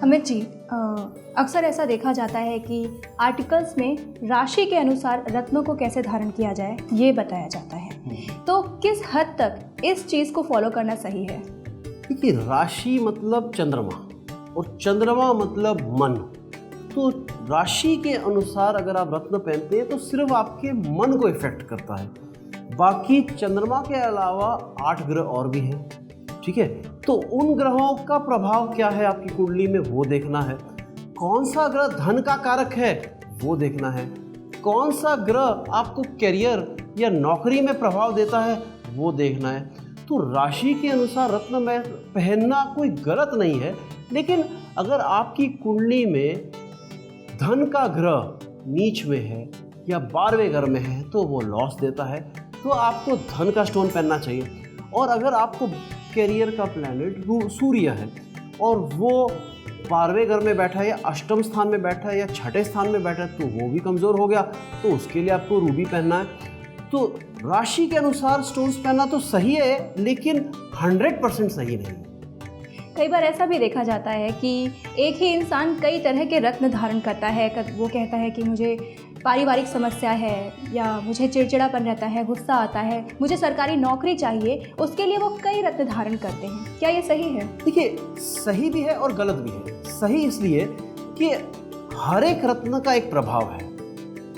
अमित जी, अक्सर ऐसा देखा जाता है कि आर्टिकल्स में राशि के अनुसार रत्नों को कैसे धारण किया जाए ये बताया जाता है। तो किस हद तक इस चीज़ को फॉलो करना सही है? देखिए, राशि मतलब चंद्रमा और चंद्रमा मतलब मन। तो राशि के अनुसार अगर आप रत्न पहनते हैं तो सिर्फ आपके मन को इफेक्ट करता है। बाकी चंद्रमा के अलावा 8 ग्रह और भी हैं, ठीक है। तो उन ग्रहों का प्रभाव क्या है आपकी कुंडली में वो देखना है। कौन सा ग्रह धन का कारक है वो देखना है। कौन सा ग्रह आपको करियर या नौकरी में प्रभाव देता है वो देखना है। तो राशि के अनुसार रत्न में पहनना कोई गलत नहीं है, लेकिन अगर आपकी कुंडली में धन का ग्रह नीच में है या 12वें घर में है तो वो लॉस देता है, तो आपको धन का स्टोन पहनना चाहिए। और अगर आपको करियर का प्लैनेट सूर्य है और वो 12वें घर में बैठा है या अष्टम स्थान में बैठा है या छठे स्थान में बैठा है तो वो भी कमज़ोर हो गया, तो उसके लिए आपको रूबी पहनना है। तो राशि के अनुसार स्टोन्स पहनना तो सही है, लेकिन 100% सही नहीं है। कई बार ऐसा भी देखा जाता है कि एक ही इंसान कई तरह के रत्न धारण करता है। वो कहता है कि मुझे पारिवारिक समस्या है, या मुझे चिड़चिड़ापन रहता है, गुस्सा आता है, मुझे सरकारी नौकरी चाहिए, उसके लिए वो कई रत्न धारण करते हैं। क्या ये सही है? देखिए, सही भी है और गलत भी है। सही इसलिए कि हर एक रत्न का एक प्रभाव है।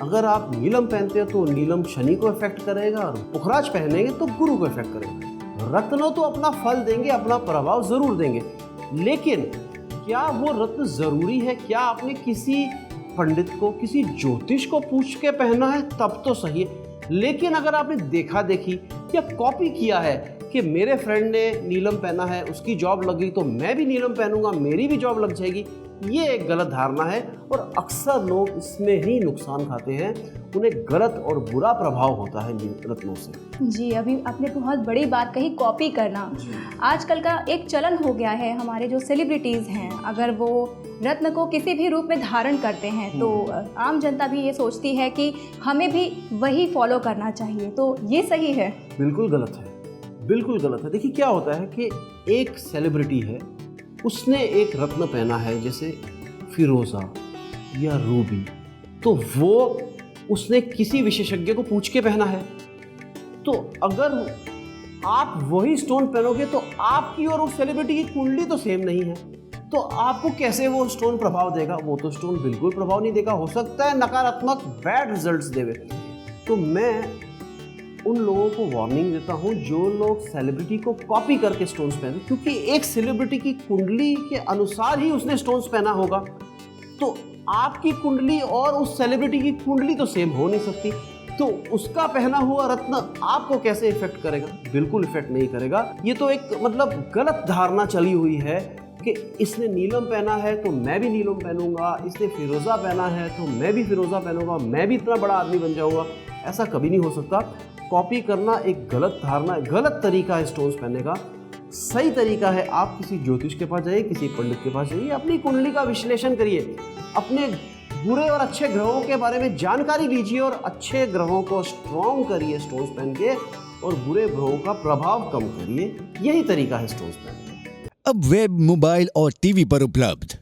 अगर आप नीलम पहनते हो तो नीलम शनि को इफेक्ट करेगा, और पुखराज पहनेंगे तो गुरु को इफेक्ट करेगा। रत्न तो अपना फल देंगे, अपना प्रभाव जरूर देंगे, लेकिन क्या वो रत्न जरूरी है? क्या आपने किसी पंडित को, किसी ज्योतिष को पूछ के पहना है तब तो सही है। लेकिन अगर आपने देखा देखी या कॉपी किया है कि मेरे फ्रेंड ने नीलम पहना है, उसकी जॉब लग गई तो मैं भी नीलम पहनूंगा, मेरी भी जॉब लग जाएगी, ये एक गलत धारणा है और अक्सर लोग इसमें ही नुकसान खाते हैं। उन्हें गलत और बुरा प्रभाव होता है रत्नों से। जी, अभी आपने बहुत बड़ी बात कही, कॉपी करना। आजकल का एक चलन हो गया है। हमारे जो सेलिब्रिटीज़ हैं, अगर वो रत्न को किसी भी रूप में धारण करते हैं तो आम जनता भी ये सोचती है कि हमें भी वही फॉलो करना चाहिए। तो ये सही है? बिल्कुल गलत है, बिल्कुल गलत है। देखिए, क्या होता है कि एक सेलिब्रिटी है, उसने एक रत्न पहना है जैसे फिरोज़ा या रूबी, तो वो उसने किसी विशेषज्ञ को पूछ के पहना है। तो अगर आप वही स्टोन पहनोगे तो आपकी और उस सेलिब्रिटी की कुंडली तो सेम नहीं है, तो आपको कैसे वो स्टोन प्रभाव देगा? वो तो स्टोन बिल्कुल प्रभाव नहीं देगा, हो सकता है नकारात्मक बैड रिजल्ट्स देवे। तो मैं उन लोगों को वार्निंग देता हूं जो लोग सेलिब्रिटी को कॉपी करके स्टोन्स पहने, क्योंकि एक सेलिब्रिटी की कुंडली के अनुसार ही उसने स्टोन्स पहना होगा। तो आपकी कुंडली और उस सेलिब्रिटी की कुंडली तो सेम हो नहीं सकती, तो उसका पहना हुआ रत्न आपको कैसे इफेक्ट करेगा? बिल्कुल इफेक्ट नहीं करेगा। ये तो एक गलत धारणा चली हुई है कि इसने नीलम पहना है तो मैं भी नीलम पहनूंगा, इसने फिरोज़ा पहना है तो मैं भी फिरोज़ा पहनूंगा, मैं भी इतना बड़ा आदमी बन जाऊंगा। ऐसा कभी नहीं हो सकता। कॉपी करना एक गलत धारणा, गलत तरीका है स्टोन्स पहनने का। सही तरीका है आप किसी ज्योतिष के पास जाइए, किसी पंडित के पास जाइए, अपनी कुंडली का विश्लेषण करिए, अपने बुरे और अच्छे ग्रहों के बारे में जानकारी लीजिए और अच्छे ग्रहों को स्ट्रॉन्ग करिए स्टोन्स पहन के, और बुरे ग्रहों का प्रभाव कम करिए। यही तरीका है स्टोन्स पहनने का। अब वेब, मोबाइल और टीवी पर उपलब्ध